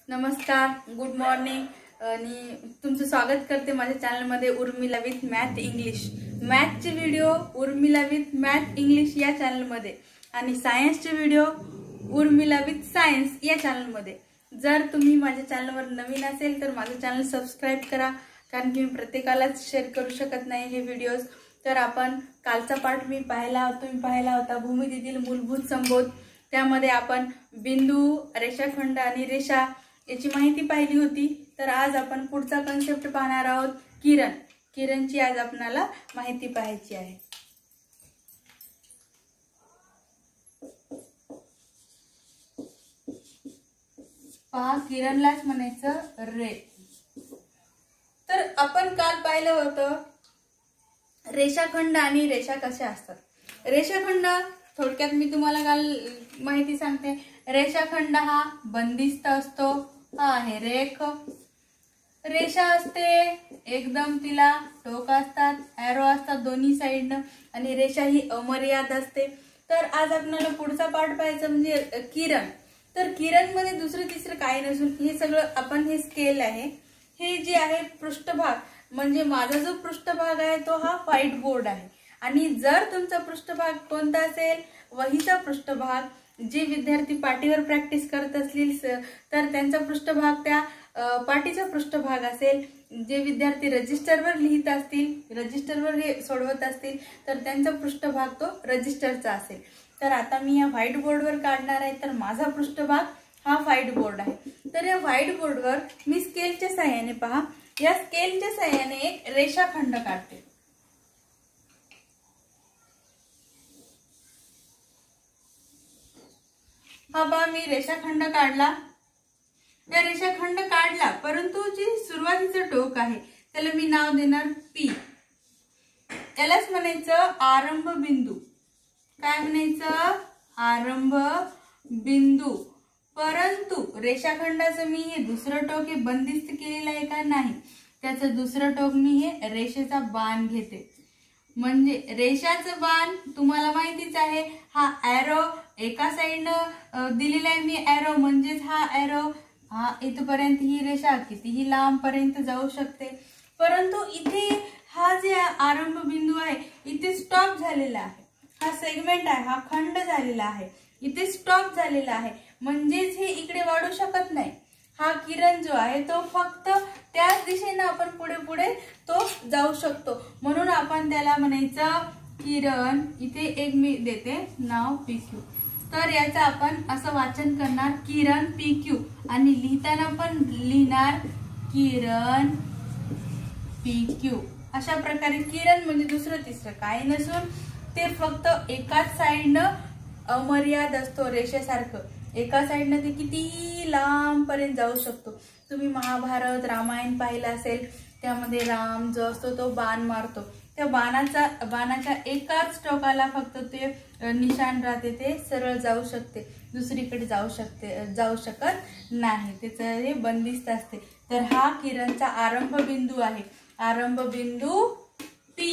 नमस्कार, good morning आणि तुमचं स्वागत करते माझ्या चॅनलमध्ये उर्मिला विथ मॅथ इंग्लिश। मॅथचे video Urmila with math English या चॅनलमध्ये आणि सायन्सचे व्हिडिओ उर्मिला विथ सायन्स या चॅनलमध्ये। जर तुम्ही माझ्या चॅनलवर नवीन असेल तर माझं चॅनल सबस्क्राइब करा, कारण की मी प्रत्येकालाच शेअर करू शकत नाही हे व्हिडिओज। तर आपण कालचा पाठ मी पाहिला होता भूमितीतील मूलभूत संबोध। त्यामध्ये आपण बिंदू, रेषाखंड आणि रेषा याची माहिती पाहिली होती। तर आज आपण पुढचा कन्सेप्ट पाहणार आहोत, किरण। किरणची आज आपल्याला माहिती पाहायची आहे। पहा, किरणलाच म्हणायचं रे। तर आपण काल पाहिलं होतं रेषाखंड आणि रेषा कशा असतात। रेषाखंड थोडक्यात मी तुम्हाला काल माहिती सांगते। रेषाखंड हा बंदिस्त असतो, हा आहे रेख। रेषा असते एकदम, तिला टोक असतात, एरो असतात दोन्ही साइडनं, आणि रेषा ही अमर्याद असते। तर आज आपल्याला पुढचा पाठ पाहायचा म्हणजे किरण। तर किरण मध्ये दुसरं तिसरं काही नसून हे सगळं आपण हे स्केल आहे, हे जे आहे पृष्ठभाग, म्हणजे माझा जो पृष्ठभाग आहे तो हा व्हाईट बोर्ड आहे। आणि जर तुमचा पृष्ठभाग कोणता असेल, वहीचा पृष्ठभाग, जे विद्यार्थी पाटीवर प्रॅक्टिस करत असतील तर त्यांचा पृष्ठभाग त्या पाटीचा पृष्ठभाग असेल। जे विद्यार्थी रजिस्टरवर लिहित असतील, रजिस्टरवर हे सोडवत असतील तर त्यांचा पृष्ठभाग तो रजिस्टरचा असेल। तर आता मी या व्हाईट बोर्डवर काढणार आहे, तर माझा पृष्ठभाग हा व्हाईट बोर्ड आहे। तर या व्हाईट बोर्डवर मी स्केलच्या सहाय्याने, पहा, या स्केलच्या सहाय्याने एक रेषाखंड काढते। हा पहा, मी रेषाखंड काढला। या रेषाखंड काढला, परंतु जे सुरुवातीचं टोक आहे त्याला मी नाव देणार पी। यालाच म्हणायचं आरंभ बिंदू। काय म्हणायचं? आरंभ बिंदू। परंतु रेषाखंडाचं मी हे दुसरं टोक हे बंदिस्त केलेलं आहे का? नाही। त्याचं दुसरं टोक मी हे रेषेचा बाण घेते। म्हणजे रेषाचं बाण तुम्हाला माहितीच आहे, हा एरो एका साइडनं दिलेला आहे मी एरो, म्हणजेच हा एरो हा इथपर्यंत ही रेषा कितीही लांब पर्यंत जाऊ शकते। परंतु इथे हा जे आरंभ बिंदू आहे इथे स्टॉप झालेला आहे, हा सेगमेंट आहे, हा खंड झालेला आहे, इथे स्टॉप झालेला आहे, म्हणजेच हे इकडे वाढू शकत नाही। हा किरण जो आहे तो फक्त त्याच दिशेने आपण पुढे पुढे तो जाऊ शकतो, म्हणून आपण त्याला म्हणायचं किरण। इथे एक मी देते नाव PQ। तर याचं आपण असं वाचन करणार किरण PQ, आणि लिहिताना पण लिहिणार किरण PQ। अशा प्रकारे किरण म्हणजे दुसरं तिसरं काही नसून ते फक्त एकाच साइडनं अमर्याद असतो, रेषेसारखं एका साइडनं ते कितीही लांब पर्यंत जाऊ शकतो। तुम्ही महाभारत रामायण पाहिलं असेल, त्यामध्ये राम जो असतो तो बाण मारतो, त्या बाणाच्या एकाच टोकाला फक्त ते निशाण राहते, ते सरळ जाऊ शकते, दुसरीकडे जाऊ शकत नाही, त्याचं हे बंदिस्त असते। तर हा किरणचा आरंभ बिंदू आहे, आरंभ बिंदू P।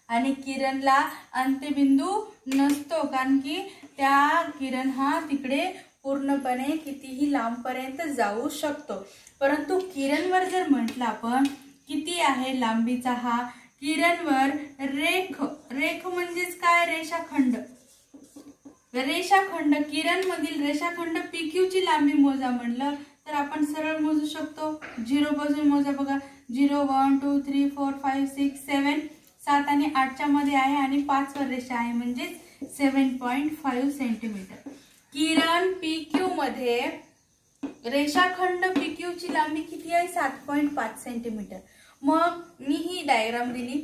आणि किरणला अंत्यबिंदू नसतो, कारण की त्या किरण हा तिकडे पूर्णपणे कितीही लांब पर्यंत जाऊ शकतो। परंतु किरणवर जर म्हटलं आपण किती आहे लांबीचा हा किरणवर, रेख म्हणजेच काय? रेषाखंड। रेषाखंड किरण मधील रेषाखंड PQ ची लांबी मोजा म्हणलं तर आपण सरळ मोजू शकतो। 0 पासून मोजा, बघा 0 1 2 3 4 5 6 7 7 आणि 8च्या मध्ये आहे, आणि 5 वर रेषा आहे, म्हणजे 7.5 सेंटीमीटर। किरण PQ मध्ये रेषाखंड PQ ची लांबी किती आहे? 7.5 सेंटीमीटर। मग मी ही डायग्राम दिली,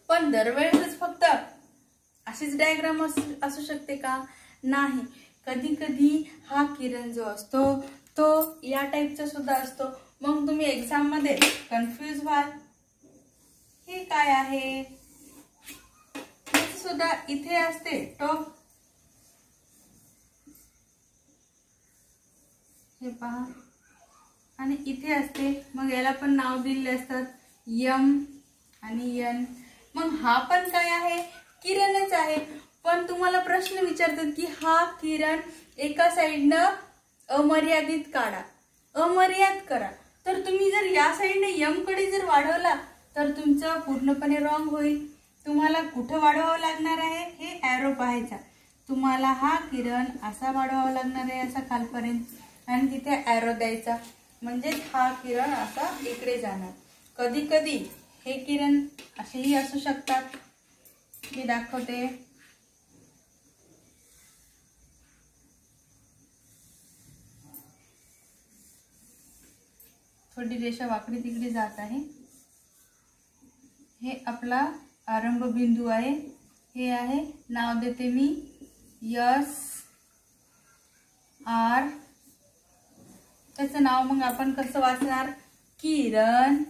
पण दरवेळेस फक्त अशीच डायग्राम असू शकते का? नाही, कधी कधी हा किरण जो असतो तो या टाइपचा सुद्धा असतो। मग तुम्ही एक्झाम मध्ये कन्फ्यूज व्हाल, हे काय आहे? सुद्धा इथे असते टोक, हे पहा, आणि इथे असते, मग याला पण नाव दिलेले असतात M आणि N। मग हा पण काय आहे? किरणच आहे। पण तुम्हाला प्रश्न विचारतात की हा किरण एका साइडनं अमर्यादित काढा, अमर्याद करा. तर तुम्ही जर या साईडने यम कडे जर वाढवला तर तुमचं पूर्णपणे रॉंग होईल. तुम्हाला कुठं वाढवावं लागणार आहे हे ॲरो पाहायचा. तुम्हाला हा किरण असा वाढवावा लागणार आहे, असा खालपर्यंत, आणि तिथे ॲरो द्यायचा, म्हणजे हा किरण असा इकडे जाणार. कधी कधी हे किरण असेही असू शकतात. मी दाखवते. थोडी रेषा वाकडी तिकडे जात आहे. हे आपला आरंभ बिंदू आहे. हे आहे, नाव देते मी एस आर. त्याचं नाव मग आपण कसं वाचणार? किरण.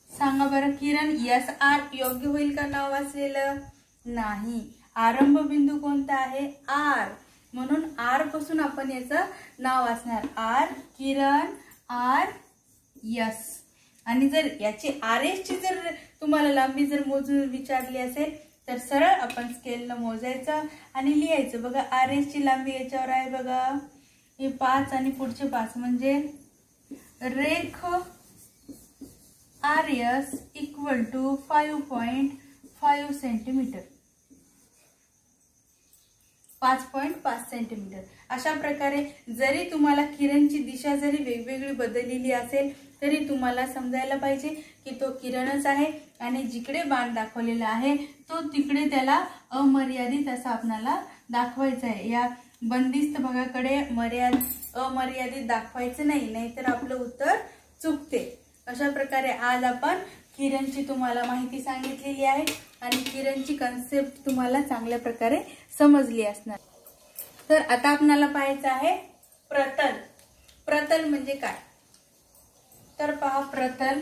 सांगा बरं, किरण एस आर योग्य होईल का नाव वाचलेलं? नाही. आरंभ बिंदू कोणता आहे? आर. म्हणून आर पासून आपण याचं नाव वाचणार. आर किरण, आर यस. आणि जर याची आर एस ची जर तुम्हाला लांबी जर मोजून विचारली असेल तर सरळ आपण स्केलनं मोजायचं आणि लिहायचं. बघा आर एस ची लांबी याच्यावर आहे बघा, हे 5 आणि पुढचे 5, म्हणजे रेख R S equal to 5.5 centimetre, 5.5 centimetre. अशा प्रकारे जरी तुम्हाला किरणची दिशा जरी वेगवेगळी बदललेली असेल तरी तुम्हाला समजायला पाहिजे की तो किरणच आहे, आणि जिकडे बाण दाखवलेला आहे तो तिकडे त्याला अमर्यादित असं आपल्याला दाखवायचं आहे. या बंदिस्त भागाकडे अमर्यादित दाखवायचं नाही, नाहीतर आपलं उत्तर चुकते. अशा प्रकारे आज आपण किरणची तुम्हाला माहिती सांगितलेली आहे आणि किरणची कन्सेप्ट तुम्हाला चांगल्या प्रकारे समजली असणार. तर आता आपल्याला पाहायचं आहे प्रतल. प्रतल म्हणजे काय? तर पहा, प्रतल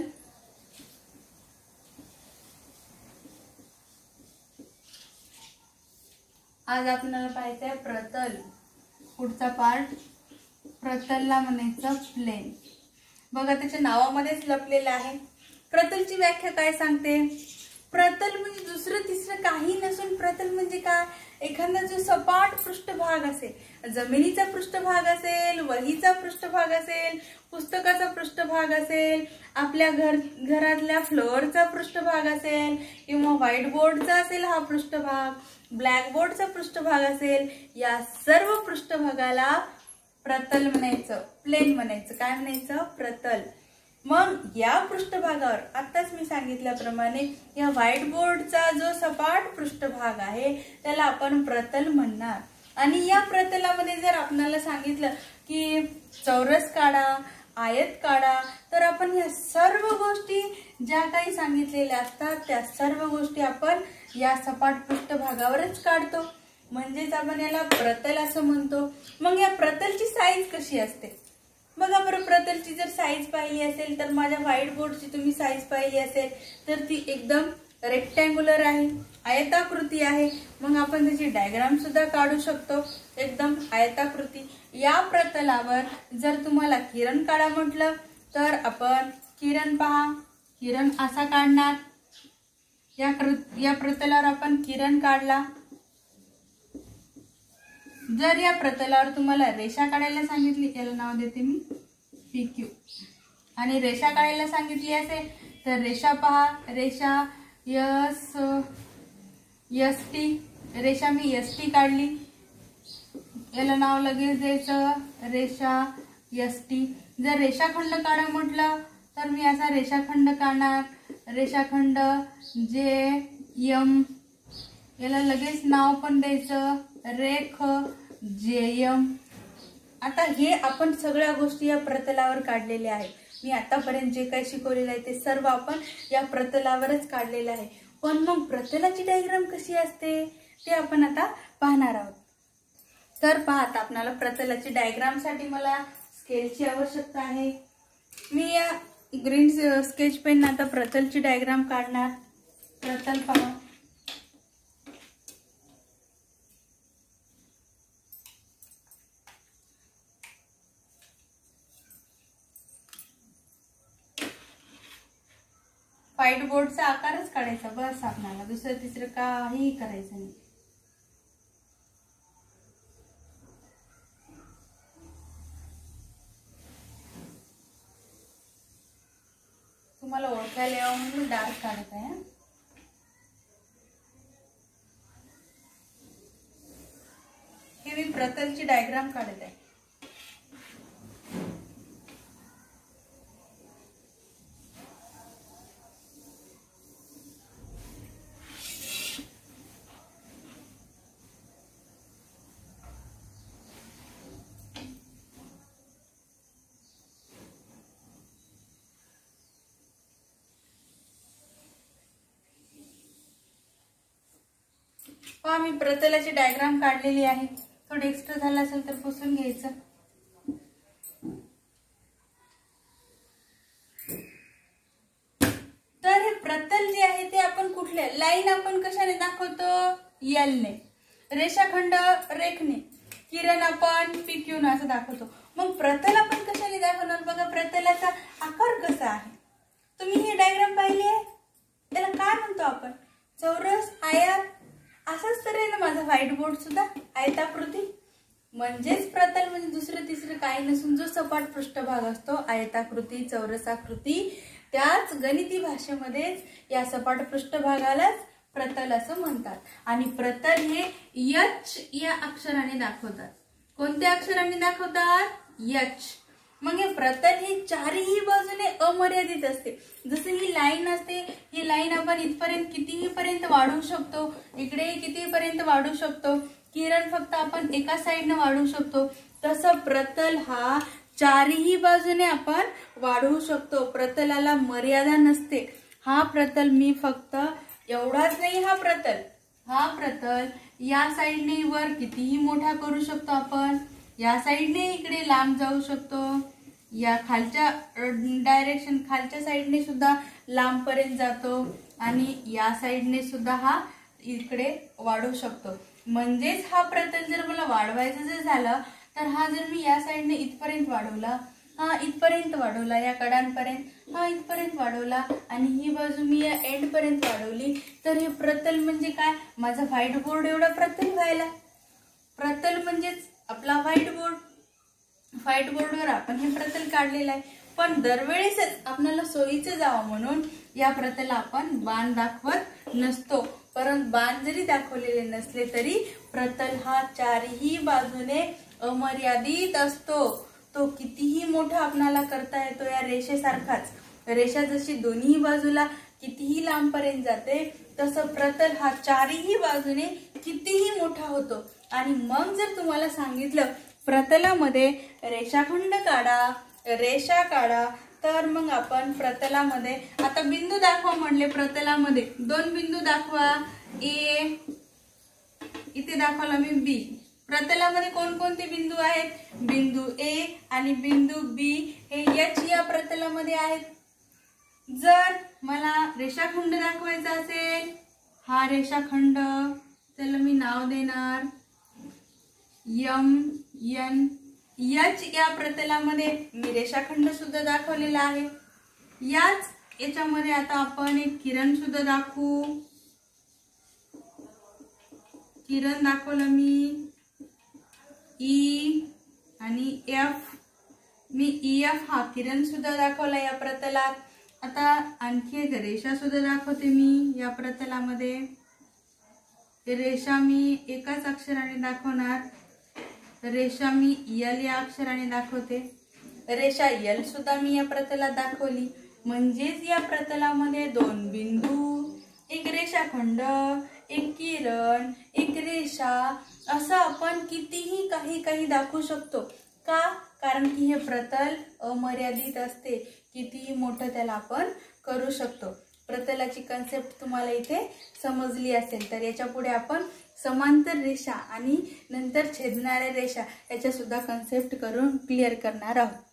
आज आपल्याला पाहायचं आहे प्रतल. पुढचा पार्ट, प्रतलला म्हणायचं प्लेन. बघा त्याच्या नावामध्येच लपलेलं आहे. प्रतलची व्याख्या काय सांगते? प्रतल म्हणजे दुसरं तिसरं काही नसून प्रतल म्हणजे काय? एखादा जो सपाट पृष्ठभाग असेल, जमिनीचा पृष्ठभाग असेल, वहीचा पृष्ठभाग असेल, पुस्तकाचा पृष्ठभाग असेल, आपल्या घरातल्या फ्लोअरचा पृष्ठभाग असेल, किंवा व्हाईट बोर्डचा असेल हा पृष्ठभाग, ब्लॅकबोर्डचा पृष्ठभाग असेल, या सर्व पृष्ठभागाला प्रतल म्हणायचं, प्लेन म्हणायचं. काय म्हणायचं? प्रतल. मग या पृष्ठभागावर आताच मी सांगितल्याप्रमाणे या व्हाईट बोर्डचा जो सपाट पृष्ठभाग आहे त्याला आपण प्रतल म्हणणार. आणि या प्रतलामध्ये जर आपल्याला सांगितलं की चौरस काढा, आयत काढा, तर आपण या सर्व गोष्टी ज्या काही सांगितलेल्या असतात त्या सर्व गोष्टी आपण या सपाट पृष्ठभागावरच काढतो, म्हणजेच आपण याला प्रतल असं म्हणतो. मग या प्रतलची साईज कशी असते? बघा बरं, प्रतलची जर साईज पाहिली असेल तर माझ्या व्हाईट बोर्डची तुम्ही साईज पाहिली असेल तर ती एकदम रेक्टँग्युलर आहे, आयताकृती आहे. मग आपण त्याची डायग्राम सुद्धा काढू शकतो, एकदम आयताकृती. या प्रतलावर जर तुम्हाला किरण काढा म्हटलं तर आपण किरण पहा, किरण असा काढणार. या प्रतलावर आपण किरण काढला. जर या प्रतलावर तुम्हाला रेषा काढायला सांगितली, याला नाव देते मी PQ, आणि रेषा काढायला सांगितली असेल तर रेषा पहा, रेषा ST, रेषा मी ST काढली, याला नाव लगेच द्यायचं रेषा ST. जर रेषाखंड काढा म्हटलं तर मी असा रेषाखंड काढणार, रेषाखंड JM, याला लगेच नाव पण द्यायचं रेख JM. आता हे आपण सगळ्या गोष्टी या प्रतलावर काढलेल्या आहेत. मी आतापर्यंत जे काही शिकवलेलं आहे ते सर्व आपण या प्रतलावरच काढलेलं आहे. पण मग प्रतलाची डायग्राम कशी असते ते आपण आता पाहणार आहोत. तर पहा, आता आपल्याला प्रतलाची डायग्राम साठी मला स्केलची आवश्यकता आहे. मी या ग्रीन स्केच पेन आता प्रतलची डायग्राम काढणार. प्रतल पहा, व्हाईट बोर्डचा आकारच काढायचा बस आपल्याला, दुसरं तिसरं काही करायचं नाही. तुम्हाला ओळखायला यावं म्हणून मी डार्क काढत आहे. हे मी प्रतलची डायग्राम काढत आहे. मी प्रतलाची डायग्राम काढलेली आहे. थोडं एक्स्ट्रा झालं असेल तर पुसून घ्यायचं. तर हे प्रतल जे आहे ते आपण कुठल्या लाईन आपण कशाने दाखवतो? एल ने. रेषाखंड रेखने. किरण आपण PQ ने असं दाखवतो. मग प्रतल आपण कशाने दाखवणार? बघा प्रतलाचा आकार कसा आहे. तुम्ही ही डायग्राम पाहिली आहे? त्याला काय म्हणतो आपण? चौरस, आयत. असंच तर आहे ना माझा व्हाईट बोर्ड सुद्धा, आयताकृती. म्हणजेच प्रतल म्हणजे दुसरं तिसरं काही नसून जो सपाट पृष्ठभाग असतो, आयताकृती, चौरसाकृती, त्याच गणिती भाषेमध्येच या सपाट पृष्ठभागालाच प्रतल असं म्हणतात. आणि प्रतल हे H या अक्षराने दाखवतात. कोणत्या अक्षराने दाखवतात? H. मग हे प्रतल ही चारही बाजूने अमर्यादित असते. जसं ही लाईन असते, ही लाईन आपण इथपर्यंत कितीही पर्यंत वाढवू शकतो, इकडे किती पर्यंत वाढवू शकतो, किरण फक्त आपण एका साइडने वाढवू शकतो. तसं प्रतल हा चारही बाजूने आपण वाढवू शकतो. प्रतलाला मर्यादा नसते. हा प्रतल मी फक्त एवढाच नाही, हा प्रतल या साइडने वर कितीही मोठा करू शकतो आपण, या साइडने इकडे लांब जाऊ शकतो, या खालच्या डायरेक्शन खालच्या साइडने सुद्धा लांब पर्यंत जातो आणि या साइडने सुद्धा हा इकडे वाढू शकतो. म्हणजेच हा प्रतल जर मला वाढवायचं जर झालं तर हा जर मी या साइडने इथपर्यंत वाढवला, हा इथपर्यंत वाढवला, या कडांपर्यंत, हा इथपर्यंत वाढवला आणि ही बाजू मी या एंड पर्यंत वाढवली, तर हे प्रतल म्हणजे काय? माझा व्हाईट बोर्ड एवढा प्रतल व्हायला. प्रतल म्हणजेच आपला व्हाईट बोर्ड. व्हाईट बोर्डवर आपण हे प्रतल काढलेलं आहे. पण दरवेळेस आपल्याला सोयीचं जावं म्हणून या प्रतला आपण बाण दाखवत नसतो. परंतु बाण जरी दाखवलेले नसले तरी प्रतल हा चारही बाजूने अमर्यादित असतो. तो कितीही मोठा आपल्याला करता येतो या रेषेसारखाच. रेषा जशी दोन्ही बाजूला कितीही लांबपर्यंत जाते, तसं प्रतल हा चारही बाजूने कितीही मोठा होतो. आणि मग जर तुम्हाला सांगितलं प्रतलामध्ये रेषाखंड काढा, रेषा काढा, तर मग आपण प्रतलामध्ये आता बिंदू दाखवा म्हणले. प्रतलामध्ये दोन बिंदू दाखवा. ए इथे दाखवला मी बी. प्रतलामध्ये कोणकोणते बिंदू आहेत? बिंदू ए आणि बिंदू बी हे H या प्रतलामध्ये आहेत. जर मला रेषाखंड दाखवायचा असेल, हा रेषाखंड, त्याला मी नाव देणार MN. H या प्रतलामध्ये मी रेषाखंड सुद्धा दाखवलेला आहे. याच याच्यामध्ये आता आपण एक किरण सुद्धा दाखवू. किरण दाखवलं मी E आणि F. मी EF हा किरण सुद्धा दाखवला या प्रतलात. आता आणखी एक रेषा सुद्धा दाखवते मी या प्रतलामध्ये. रेषा मी एकाच अक्षराने दाखवणार. रेषा मी L या अक्षराने दाखवते. रेषा L सुद्धा मी या प्रतलात दाखवली. म्हणजेच या प्रतलामध्ये दोन बिंदू, एक रेषाखंड, एक किरण, एक रेषा, असं आपण कितीही काही दाखवू शकतो. का? कारण की हे प्रतल अमर्यादित असते. कितीही मोठं त्याला आपण करू शकतो. प्रतलाची कन्सेप्ट तुम्हाला इथे समजली असेल तर याच्या पुढे आपण समांतर रेषा आणि नंतर छेदणाऱ्या रेषा याच्या सुद्धा कन्सेप्ट करून क्लिअर करणार आहोत.